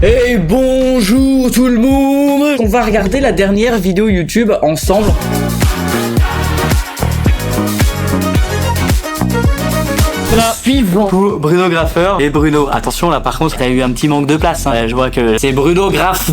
Hey, bonjour tout le monde. On va regarder la dernière vidéo YouTube ensemble. Suivant Bruno Graffeur et Bruno. Attention là par contre, t'as eu un petit manque de place. Hein. Je vois que c'est Bruno Graff.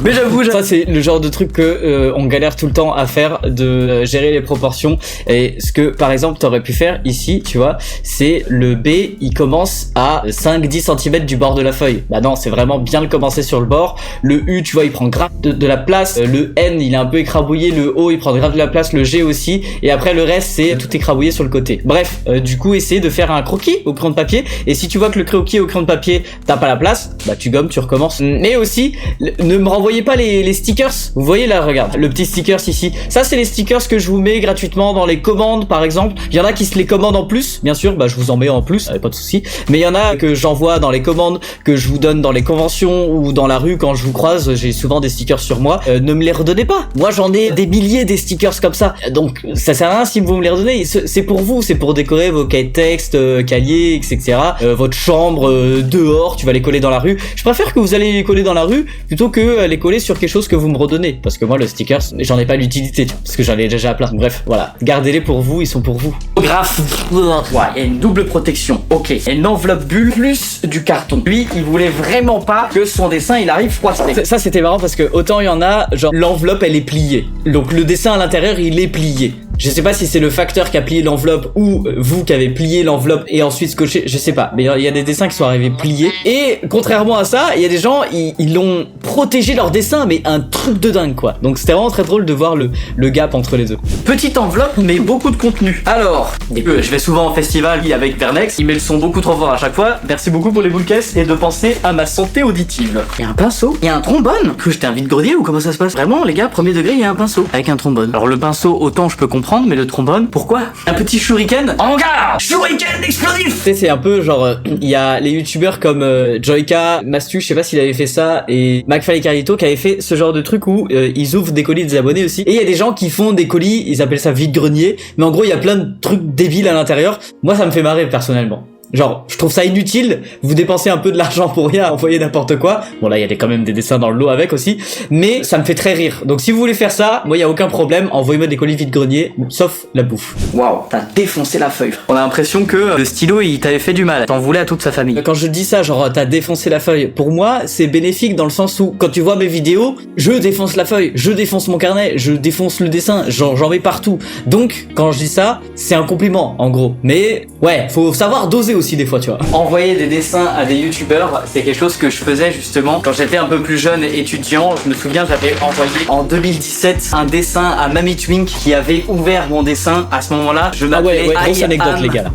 Mais j'avoue, ça c'est le genre de truc que on galère tout le temps à faire, de gérer les proportions. Et ce que par exemple t'aurais pu faire ici, tu vois, c'est le B, il commence à 5-10 cm du bord de la feuille. Bah non, c'est vraiment bien le commencer sur le bord. Le U, tu vois, il prend grave de la place. Le N, il est un peu écrabouillé. Le O, il prend grave de la place. Le G aussi. Et après le reste, c'est tout écrabouillé sur le côté. Bref, du coup, essaye de faire un croquis au crayon de papier, et si tu vois que le croquis au crayon de papier t'as pas la place, bah tu gommes, tu recommences. Mais aussi, ne me renvoyez pas les stickers. Vous voyez là, regarde, le petit stickers ici, ça c'est les stickers que je vous mets gratuitement dans les commandes par exemple. Il y en a qui se les commandent en plus, bien sûr, bah je vous en mets en plus, pas de souci. Mais il y en a que j'envoie dans les commandes, que je vous donne dans les conventions ou dans la rue quand je vous croise. J'ai souvent des stickers sur moi, ne me les redonnez pas. Moi j'en ai des milliers des stickers comme ça, donc ça sert à rien si vous me les redonnez. C'est pour vous, c'est pour décorer vos cahiers de texte, caliers, etc. Votre chambre, dehors, tu vas les coller dans la rue. Je préfère que vous allez les coller dans la rue plutôt que les coller sur quelque chose que vous me redonnez, parce que moi le sticker j'en ai pas l'utilité, parce que j'en ai déjà plein. Bref, voilà, gardez-les pour vous, ils sont pour vous. Graphe, ouais, il y a une double protection, ok, et une enveloppe bulle plus du carton. Lui, il voulait vraiment pas que son dessin il arrive froissé. Ça c'était marrant parce que autant il y en a, genre l'enveloppe elle est pliée, donc le dessin à l'intérieur il est plié. Je sais pas si c'est le facteur qui a plié l'enveloppe ou vous qui avez plié l'enveloppe et ensuite scotché, je sais pas. Mais il y a des dessins qui sont arrivés pliés. Et contrairement à ça, il y a des gens, ils l'ont protégé leur dessin, mais un truc de dingue quoi. Donc c'était vraiment très drôle de voir le gap entre les deux. Petite enveloppe, mais beaucoup de contenu. Alors, je vais souvent en festival avec Vernex, il met le son beaucoup trop fort à chaque fois. Merci beaucoup pour les boules caisses et de penser à ma santé auditive. Il y a un pinceau, il y a un trombone. Que j'étais un vide-grenier ou comment ça se passe? Vraiment les gars, premier degré, il y a un pinceau avec un trombone. Alors le pinceau, autant je peux comprendre, mais le trombone, pourquoi? Un petit shuriken en garde, shuriken explosif. Tu sais, c'est un peu genre, il y a les youtubeurs comme Joyka, Mastu, je sais pas s'il avait fait ça, et McFly et Carlito qui avaient fait ce genre de truc où ils ouvrent des colis des abonnés aussi. Et il y a des gens qui font des colis, ils appellent ça vide-grenier, mais en gros il y a plein de trucs débiles à l'intérieur. Moi ça me fait marrer personnellement. Genre, je trouve ça inutile, vous dépensez un peu de l'argent pour rien à envoyer n'importe quoi. Bon là, il y a quand même des dessins dans le lot avec aussi, mais ça me fait très rire. Donc si vous voulez faire ça, moi il y a aucun problème, envoyez-moi des colis vide-grenier, sauf la bouffe. Waouh, t'as défoncé la feuille. On a l'impression que le stylo, il t'avait fait du mal. T'en voulais à toute sa famille. Quand je dis ça, genre t'as défoncé la feuille, pour moi, c'est bénéfique dans le sens où quand tu vois mes vidéos, je défonce la feuille, je défonce mon carnet, je défonce le dessin, j'en mets partout. Donc, quand je dis ça, c'est un compliment, en gros. Mais, ouais, faut savoir doser aussi des fois, tu vois. Envoyer des dessins à des youtubeurs, c'est quelque chose que je faisais justement quand j'étais un peu plus jeune et étudiant. Je me souviens, j'avais envoyé en 2017 un dessin à Mamie Twink qui avait ouvert mon dessin. À ce moment-là, je m'appelais grosse anecdote, les gars.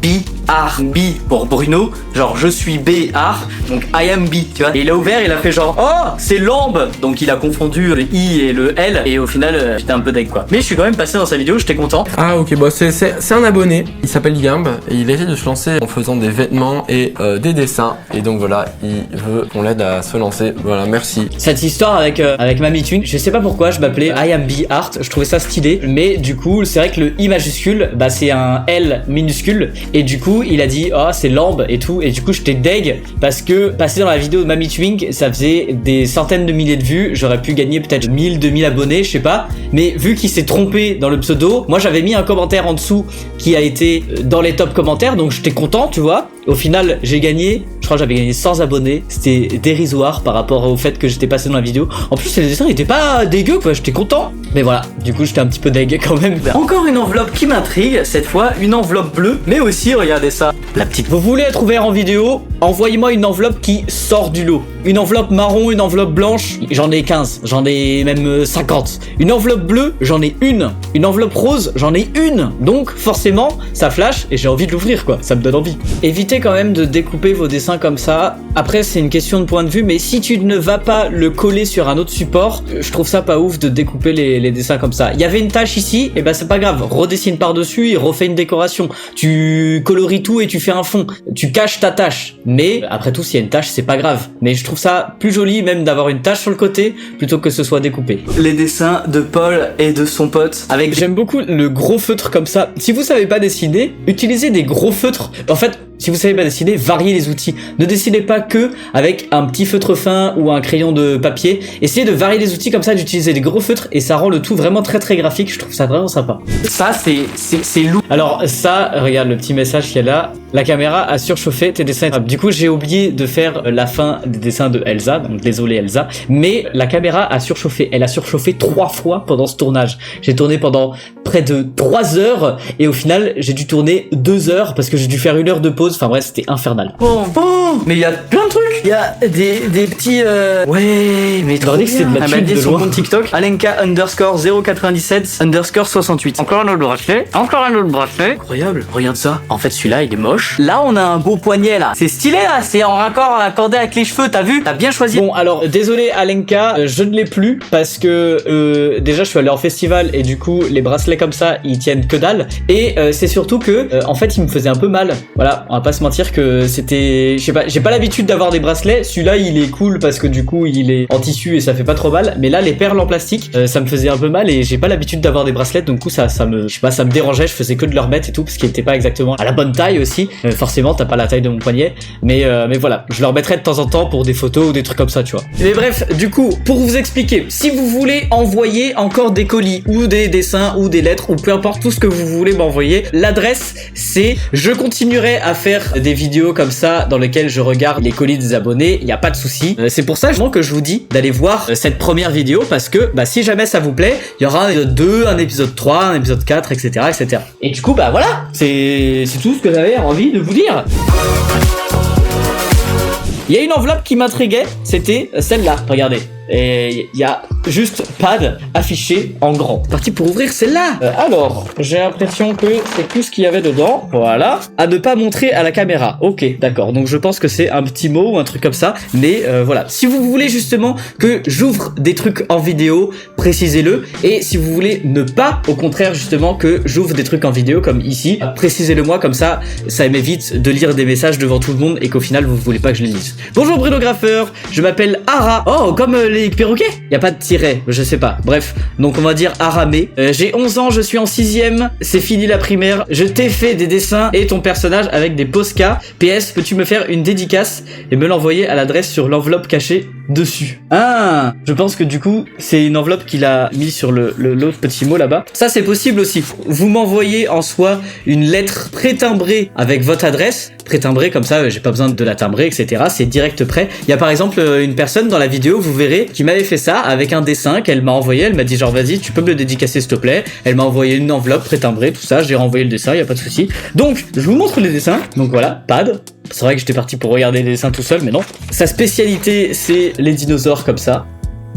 B pour Bruno, genre je suis B-R, donc I am B, tu vois. Et il a ouvert, il a fait genre oh c'est Lambe, donc il a confondu le I et le L, et au final j'étais un peu deg quoi. Mais je suis quand même passé dans sa vidéo, j'étais content. Ah ok, bah c'est un abonné, il s'appelle Yamb et il essaie de se lancer en faisant des vêtements et des dessins, et donc voilà, il veut qu'on l'aide à se lancer. Voilà, merci. Cette histoire avec Mamie Twink, je sais pas pourquoi je m'appelais I am B Art, je trouvais ça stylé, mais du coup c'est vrai que le I majuscule, bah c'est un L minuscule, et du coup il a dit oh c'est Lambe et tout, et du coup j'étais deg parce que passer dans la vidéo de Mamie Twink ça faisait des centaines de milliers de vues, j'aurais pu gagner peut-être 1000-2000 abonnés, je sais pas, mais vu qu'il s'est trompé dans le pseudo, moi j'avais mis un commentaire en dessous qui a été dans les top commentaires, donc j'étais content, tu vois. Au final j'ai gagné, je crois que j'avais gagné 100 abonnés, c'était dérisoire par rapport au fait que j'étais passé dans la vidéo. En plus les dessins étaient pas dégueux quoi, j'étais content, mais voilà, du coup j'étais un petit peu deg quand même. Encore une enveloppe qui m'intrigue, cette fois une enveloppe bleue, mais aussi regardez ça, la petite. Vous voulez être ouvert en vidéo, envoyez-moi une enveloppe qui sort du lot. Une enveloppe marron, une enveloppe blanche, j'en ai 15, j'en ai même 50. Une enveloppe bleue, j'en ai une. Une enveloppe rose, j'en ai une. Donc forcément, ça flash et j'ai envie de l'ouvrir quoi, ça me donne envie. Évitez quand même de découper vos dessins comme ça. Après c'est une question de point de vue, mais si tu ne vas pas le coller sur un autre support, je trouve ça pas ouf de découper les dessins comme ça. Il y avait une tache ici, et bah c'est pas grave, redessine par dessus et refais une décoration. Tu coloris tout et tu fais un fond. Tu caches ta tache, mais après tout s'il y a une tache c'est pas grave. Mais je trouve ça plus joli même d'avoir une tache sur le côté plutôt que ce soit découpé. Les dessins de Paul et de son pote avec... J'aime beaucoup le gros feutre comme ça. Si vous savez pas dessiner, utilisez des gros feutres. En fait, si vous savez pas dessiner, variez les outils. Ne dessinez pas que avec un petit feutre fin ou un crayon de papier. Essayez de varier les outils comme ça, d'utiliser des gros feutres et ça rend le tout vraiment très très graphique. Je trouve ça vraiment sympa. Ça, c'est lourd. Alors ça, regarde le petit message qu'il y a là. La caméra a surchauffé tes dessins. Du coup, j'ai oublié de faire la fin des dessins de Elsa, donc désolé Elsa. Mais la caméra a surchauffé. Elle a surchauffé 3 fois pendant ce tournage. J'ai tourné pendant près de 3 heures et au final, j'ai dû tourner 2 heures parce que j'ai dû faire 1 heure de pause. Enfin bref, c'était infernal. Oh, mais il y a plein de trucs. Il y a des petits... Ouais, mais trop bien. C'est de la thune de sur mon TikTok. Alenka _097 _68. Encore un autre bracelet. Encore un autre bracelet. Incroyable. Regarde ça. En fait, celui-là, il est moche. Là, on a un beau poignet, là. C'est stylé, là. C'est en raccord accordé avec les cheveux. T'as vu? T'as bien choisi. Bon, alors, désolé, Alenka. Je ne l'ai plus parce que, déjà, je suis allé en festival et du coup, les bracelets comme ça, ils tiennent que dalle. Et c'est surtout que, en fait, ils me faisaient un peu mal. Voilà. On va pas se mentir que c'était... Je sais pas, j'ai pas l'habitude d'avoir des bracelets. Celui-là, il est cool parce que du coup, il est en tissu et ça fait pas trop mal. Mais là, les perles en plastique, ça me faisait un peu mal et j'ai pas l'habitude d'avoir des bracelets. Donc, du coup, ça me, je sais pas, ça me dérangeait. Je faisais que de leur mettre et tout parce qu'ils étaient pas exactement à la bonne taille aussi. Forcément, t'as pas la taille de mon poignet. Mais voilà, je leur mettrai de temps en temps pour des photos ou des trucs comme ça, tu vois. Mais bref, du coup, pour vous expliquer, si vous voulez envoyer encore des colis ou des dessins ou des lettres ou peu importe tout ce que vous voulez m'envoyer, l'adresse c'est je continuerai à faire des vidéos comme ça dans lesquelles je regarde les colis des abonnés, il y a pas de souci. C'est pour ça que je vous dis d'aller voir cette première vidéo parce que bah si jamais ça vous plaît, il y aura un épisode 2, un épisode 3, un épisode 4, etc. etc. Et du coup bah voilà, c'est tout ce que j'avais envie de vous dire. Il y a une enveloppe qui m'intriguait, c'était celle-là, regardez. Et il y a juste pad affiché en grand. Parti pour ouvrir celle-là. Alors, j'ai l'impression que c'est tout ce qu'il y avait dedans. Voilà. À ne pas montrer à la caméra. Ok, d'accord. Donc je pense que c'est un petit mot ou un truc comme ça. Mais voilà. Si vous voulez justement que j'ouvre des trucs en vidéo, précisez-le. Et si vous voulez ne pas, au contraire justement, que j'ouvre des trucs en vidéo comme ici, précisez-le moi comme ça m'évite de lire des messages devant tout le monde et qu'au final vous voulez pas que je les lise. Bonjour Bruno Graffeur, je m'appelle Ara. Oh, comme les perroquets. Y a pas de tiret, je sais pas. Bref, donc on va dire Aramé. J'ai 11 ans, je suis en 6ème. C'est fini la primaire. Je t'ai fait des dessins et ton personnage avec des Posca. PS, peux-tu me faire une dédicace et me l'envoyer à l'adresse sur l'enveloppe cachée dessus. Ah, je pense que du coup, c'est une enveloppe qu'il a mis sur l'autre petit mot là-bas. Ça, c'est possible aussi. Vous m'envoyez en soi une lettre pré-timbrée avec votre adresse. Pré-timbrée comme ça, j'ai pas besoin de la timbrer, etc. C'est direct prêt. Il y a par exemple une personne dans la vidéo, vous verrez, qui m'avait fait ça avec un dessin qu'elle m'a envoyé. Elle m'a dit genre vas-y, tu peux me le dédicacer s'il te plaît. Elle m'a envoyé une enveloppe pré-timbrée, tout ça. J'ai renvoyé le dessin, y a pas de souci. Donc, je vous montre les dessins. Donc voilà, pad. C'est vrai que j'étais parti pour regarder les dessins tout seul, mais non. Sa spécialité, c'est les dinosaures comme ça.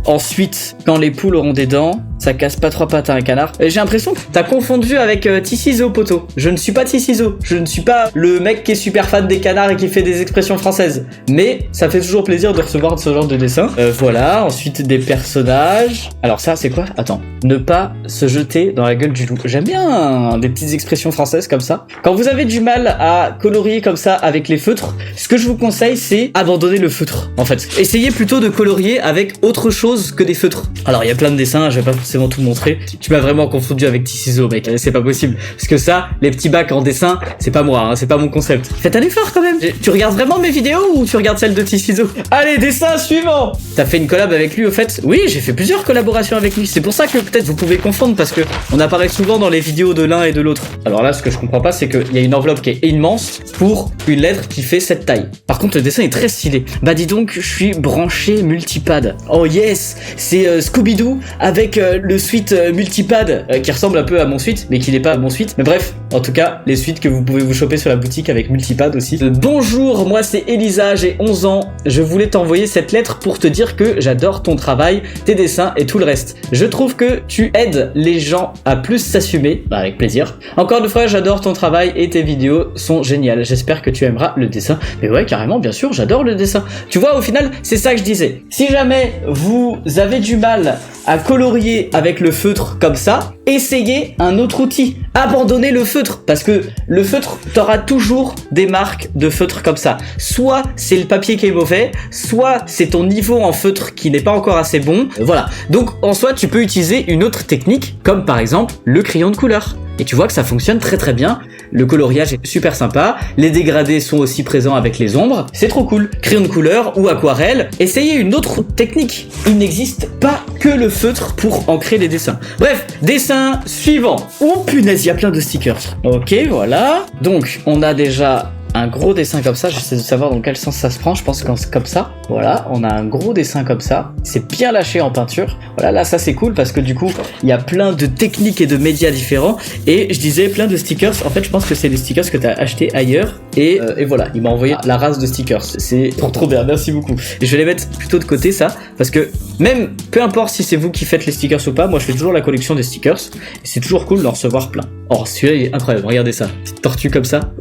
Ensuite, quand les poules auront des dents, ça casse pas 3 pattes à un canard. J'ai l'impression que t'as confondu avec Ticizo, poteau. Je ne suis pas Ticizo. Je ne suis pas le mec qui est super fan des canards et qui fait des expressions françaises. Mais ça fait toujours plaisir de recevoir ce genre de dessin. Voilà, ensuite des personnages. Alors ça, c'est quoi? Attends. Ne pas se jeter dans la gueule du loup. J'aime bien des petites expressions françaises comme ça. Quand vous avez du mal à colorier comme ça avec les feutres, ce que je vous conseille, c'est abandonner le feutre, en fait. Essayez plutôt de colorier avec autre chose que des feutres. Alors il y a plein de dessins, je vais pas forcément tout montrer. Tu m'as vraiment confondu avec Ticizo, mec, c'est pas possible. Parce que ça, les petits bacs en dessin, c'est pas moi, hein, c'est pas mon concept. Faites un effort quand même. Tu regardes vraiment mes vidéos ou tu regardes celles de Ticizo? Allez, dessin suivant. T'as fait une collab avec lui au fait? Oui, j'ai fait plusieurs collaborations avec lui. C'est pour ça que peut-être vous pouvez confondre parce que on apparaît souvent dans les vidéos de l'un et de l'autre. Alors là, ce que je comprends pas, c'est qu'il y a une enveloppe qui est immense pour une lettre qui fait cette taille. Par contre, le dessin est très stylé. Bah dis donc, je suis branché multipad. Oh yes. C'est Scooby-Doo avec le suite multipad qui ressemble un peu à mon suite mais qui n'est pas mon suite. Mais bref, en tout cas, les suites que vous pouvez vous choper sur la boutique avec multipad aussi. Bonjour, moi c'est Elisa, j'ai 11 ans. Je voulais t'envoyer cette lettre pour te dire que j'adore ton travail, tes dessins et tout le reste. Je trouve que tu aides les gens à plus s'assumer. Bah, avec plaisir. Encore une fois, j'adore ton travail et tes vidéos sont géniales. J'espère que tu aimeras le dessin. Mais ouais, carrément, bien sûr, j'adore le dessin. Tu vois, au final, c'est ça que je disais. Si jamais vous avez du mal à colorier avec le feutre comme ça, essayez un autre outil. Abandonnez le feutre parce que le feutre, t'auras toujours des marques de feutre comme ça. Soit c'est le papier qui est mauvais, soit c'est ton niveau en feutre qui n'est pas encore assez bon. Voilà. Donc en soi, tu peux utiliser une autre technique comme par exemple le crayon de couleur. Et tu vois que ça fonctionne très très bien. Le coloriage est super sympa. Les dégradés sont aussi présents avec les ombres. C'est trop cool. Crayon de couleur ou aquarelle. Essayez une autre technique. Il n'existe pas que le feutre pour ancrer les dessins. Bref, dessin suivant. Oh punaise, il y a plein de stickers. Ok, voilà. Donc, on a déjà un gros dessin comme ça, j'essaie de savoir dans quel sens ça se prend, je pense comme ça. Voilà, on a un gros dessin comme ça. C'est bien lâché en peinture. Voilà, là ça c'est cool parce que du coup, il y a plein de techniques et de médias différents. Et je disais plein de stickers. En fait, je pense que c'est des stickers que tu as achetés ailleurs. Et voilà, il m'a envoyé la race de stickers. C'est trop bien, merci beaucoup. Et je vais les mettre plutôt de côté ça, parce que même, peu importe si c'est vous qui faites les stickers ou pas, moi je fais toujours la collection des stickers. Et c'est toujours cool d'en recevoir plein. Oh, celui-là il est incroyable, regardez ça. Petite tortue comme ça.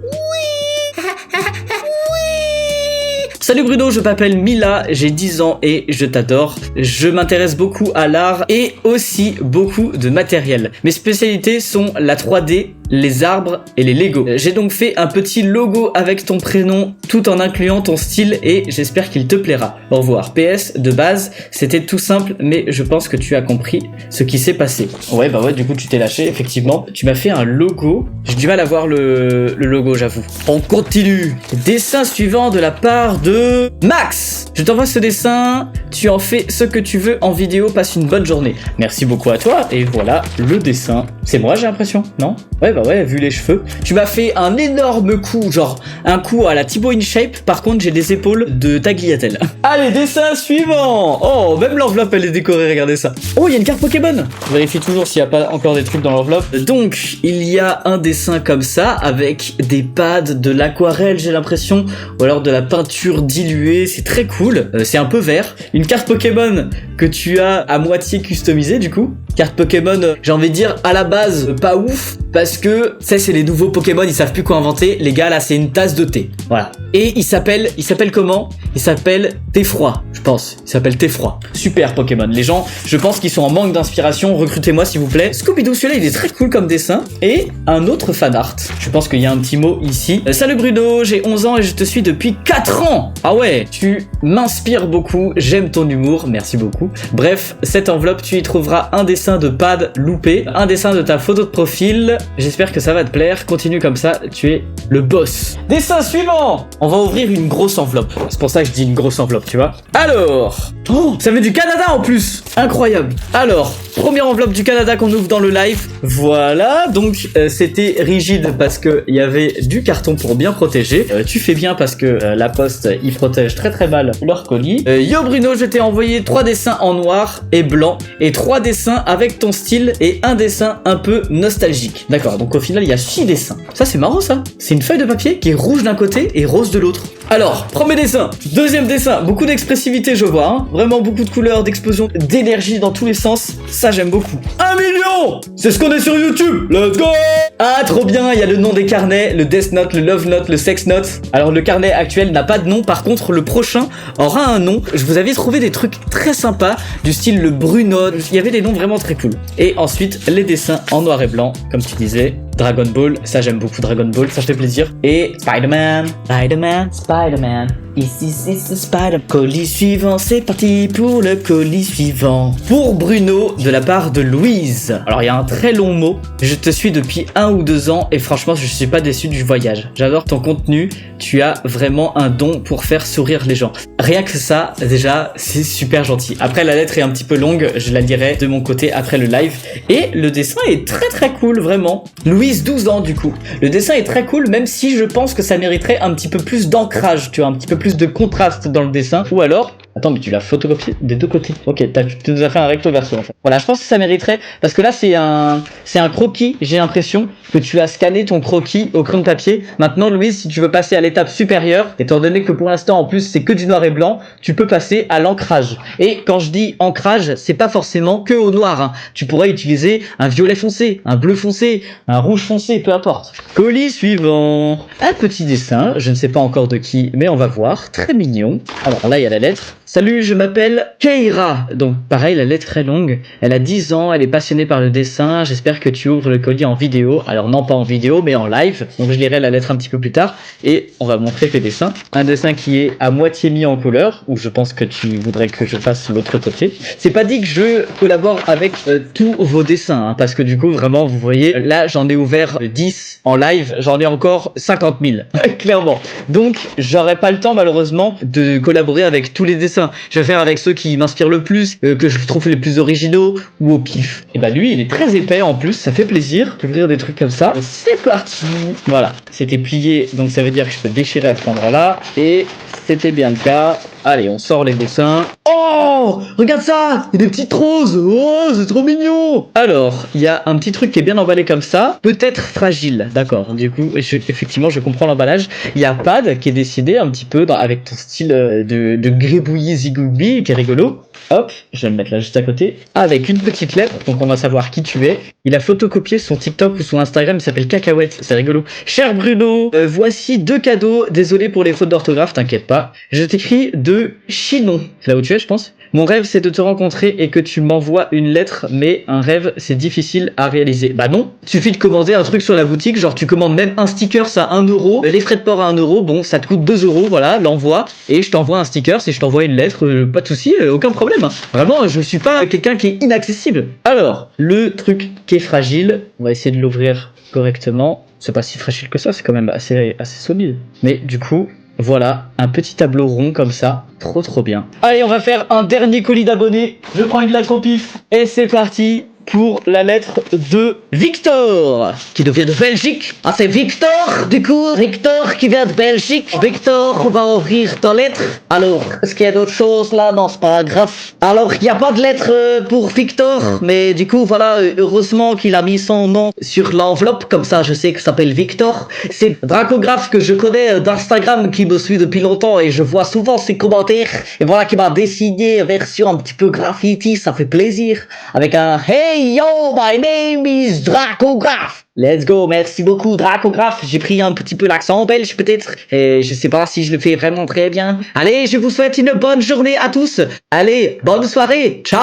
Salut Bruno, je m'appelle Mila, j'ai 10 ans et je t'adore. Je m'intéresse beaucoup à l'art et aussi beaucoup de matériel. Mes spécialités sont la 3D, les arbres et les Lego. J'ai donc fait un petit logo avec ton prénom tout en incluant ton style et j'espère qu'il te plaira. Au revoir. PS, de base, c'était tout simple mais je pense que tu as compris ce qui s'est passé. Ouais, du coup tu t'es lâché, effectivement. Tu m'as fait un logo. J'ai du mal à voir le logo, j'avoue. On continue. Dessin suivant de la part de Max. Je t'envoie ce dessin, tu en fais ce que tu veux en vidéo, passe une bonne journée. Merci beaucoup à toi, et voilà le dessin. C'est moi j'ai l'impression, non? Ouais, vu les cheveux. Tu m'as fait un énorme coup, genre un coup à la Thibaut InShape, par contre j'ai des épaules de Tagliatelle. Allez, dessin suivant. Oh, même l'enveloppe elle est décorée, regardez ça. Oh, il y a une carte Pokémon. Je vérifie toujours s'il n'y a pas encore des trucs dans l'enveloppe. Donc, il y a un dessin comme ça, avec des pads, de l'aquarelle j'ai l'impression, ou alors de la peinture diluée, c'est très cool. C'est un peu vert. Une carte Pokémon que tu as à moitié customisée du coup. Carte Pokémon, j'ai envie de dire à la base pas ouf, parce que ça c'est les nouveaux Pokémon, ils savent plus quoi inventer. Les gars là c'est une tasse de thé, voilà. Et il s'appelle comment? Il s'appelle Thé-Froid, je pense. Il s'appelle Thé-Froid. Super Pokémon. Les gens, je pense qu'ils sont en manque d'inspiration. Recrutez-moi s'il vous plaît. Scooby-Doo, celui-là il est très cool comme dessin. Et un autre fan art. Je pense qu'il y a un petit mot ici. Salut Bruno, j'ai 11 ans et je te suis depuis 4 ans. Ah ouais, tu m'inspires beaucoup. J'aime ton humour, merci beaucoup. Bref, cette enveloppe, tu y trouveras un dessin de pad loupé, un dessin de ta photo de profil. J'espère que ça va te plaire. Continue comme ça, tu es le boss. Dessin suivant. On va ouvrir une grosse enveloppe. C'est pour ça que je dis une grosse enveloppe, tu vois. Alors, oh, ça vient du Canada en plus. Incroyable. Alors, première enveloppe du Canada qu'on ouvre dans le live. Voilà, donc c'était rigide parce que il y avait du carton pour bien protéger. Tu fais bien parce que la poste, ils protègent très très mal leur colis. Yo Bruno, je t'ai envoyé 3 dessins en noir et blanc et 3 dessins avec ton style et un dessin un peu nostalgique. D'accord, donc au final il y a 6 dessins. Ça c'est marrant ça. C'est une feuille de papier qui est rouge d'un côté et rose de l'autre. Alors, premier dessin, deuxième dessin, beaucoup d'expressivité je vois, hein. Vraiment beaucoup de couleurs, d'explosion, d'énergie dans tous les sens, ça j'aime beaucoup. 1 million. C'est ce qu'on est sur YouTube, let's go. Ah trop bien, il y a le nom des carnets, le Death Note, le Love Note, le Sex Note. Alors le carnet actuel n'a pas de nom, par contre le prochain aura un nom. Je vous avais trouvé des trucs très sympas, du style le Bruno, il y avait des noms vraiment très cool. Et ensuite les dessins en noir et blanc, comme tu disais. Dragon Ball, ça j'aime beaucoup Dragon Ball, ça fait plaisir. Et Spider-Man, ici c'est Spider-Man. Colis suivant, c'est parti pour le colis suivant. Pour Bruno, de la part de Louise. Alors il y a un très long mot. Je te suis depuis 1 ou 2 ans et franchement je suis pas déçu du voyage. J'adore ton contenu, tu as vraiment un don pour faire sourire les gens. Rien que ça, déjà, c'est super gentil. Après la lettre est un petit peu longue, je la lirai de mon côté après le live. Et le dessin est très très cool, vraiment. Louise, 12 ans du coup. Le dessin est très cool, même si je pense que ça mériterait un petit peu plus d'ancrage, tu vois, un petit peu plus de contraste dans le dessin. Ou alors... Attends, mais tu l'as photographié des deux côtés. Ok, tu nous as fait un recto verso en fait. Voilà, je pense que ça mériterait, parce que là c'est un croquis, j'ai l'impression que tu as scanné ton croquis au crayon de papier. Maintenant Louise, si tu veux passer à l'étape supérieure, étant donné que pour l'instant en plus c'est que du noir et blanc, tu peux passer à l'ancrage. Et quand je dis ancrage, c'est pas forcément que au noir, hein. Tu pourrais utiliser un violet foncé, un bleu foncé, un rouge foncé, peu importe. Colis suivant. Un petit dessin, je ne sais pas encore de qui, mais on va voir. Très mignon. Alors là il y a la lettre. Salut, je m'appelle Keira. Donc pareil, la lettre est longue. Elle a 10 ans, elle est passionnée par le dessin. J'espère que tu ouvres le colis en vidéo. Alors non pas en vidéo, mais en live. Donc je lirai la lettre un petit peu plus tard. Et on va montrer le dessin. Un dessin qui est à moitié mis en couleur. Ou je pense que tu voudrais que je fasse l'autre côté. C'est pas dit que je collabore avec tous vos dessins. Hein, parce que du coup, vraiment, vous voyez, là j'en ai ouvert 10 en live. J'en ai encore 50 000. Clairement. Donc j'aurai pas le temps malheureusement de collaborer avec tous les dessins. Je vais faire avec ceux qui m'inspirent le plus, que je trouve les plus originaux ou au pif. Et bah lui, il est très épais en plus, ça fait plaisir d'ouvrir des trucs comme ça. C'est parti. Voilà, c'était plié, donc ça veut dire que je peux déchirer à ce endroit-là. Et c'était bien le cas. Allez, on sort les dessins. Oh, regarde ça, il y a des petites roses. Oh, c'est trop mignon. Alors, il y a un petit truc qui est bien emballé comme ça, peut-être fragile, d'accord. Du coup, effectivement, je comprends l'emballage. Il y a Pad qui est décidé un petit peu avec ton style de gribouillis zigoubi qui est rigolo. Hop, je vais le mettre là juste à côté. Avec une petite lettre, donc on va savoir qui tu es. Il a photocopié son TikTok ou son Instagram, il s'appelle Cacahuète, c'est rigolo. Cher Bruno, voici 2 cadeaux. Désolé pour les fautes d'orthographe, t'inquiète pas. Je t'écris de Chinon. C'est là où tu es, je pense. Mon rêve, c'est de te rencontrer et que tu m'envoies une lettre, mais un rêve, c'est difficile à réaliser. Bah non, suffit de commander un truc sur la boutique, genre tu commandes même un sticker, ça à 1 euro, les frais de port à 1 euro, bon, ça te coûte 2 euros, voilà, l'envoi, et je t'envoie un sticker, et je t'envoie une lettre, pas de souci, aucun problème. Hein. Vraiment, je suis pas quelqu'un qui est inaccessible. Alors, le truc qui est fragile, on va essayer de l'ouvrir correctement. C'est pas si fragile que ça, c'est quand même assez solide. Mais du coup, voilà, un petit tableau rond comme ça, trop bien. Allez, on va faire un dernier colis d'abonnés. Je prends une lettre au pif et c'est parti pour la lettre de Victor, qui nous vient de Belgique. Ah, c'est Victor, du coup, Victor qui vient de Belgique. Victor, on va ouvrir ta lettre. Alors, est-ce qu'il y a d'autres choses là? Non, c'est pas grave. Alors, il n'y a pas de lettre pour Victor, mais du coup, voilà, heureusement qu'il a mis son nom sur l'enveloppe, comme ça je sais que ça s'appelle Victor. C'est Dracographe que je connais d'Instagram, qui me suit depuis longtemps et je vois souvent ses commentaires. Et voilà, qui m'a dessiné version un petit peu graffiti, ça fait plaisir. Avec un Hey yo, my name is Dracographe. Let's go, merci beaucoup Dracographe. J'ai pris un petit peu l'accent belge peut-être. Et je sais pas si je le fais vraiment très bien. Allez, je vous souhaite une bonne journée à tous. Allez, bonne soirée. Ciao.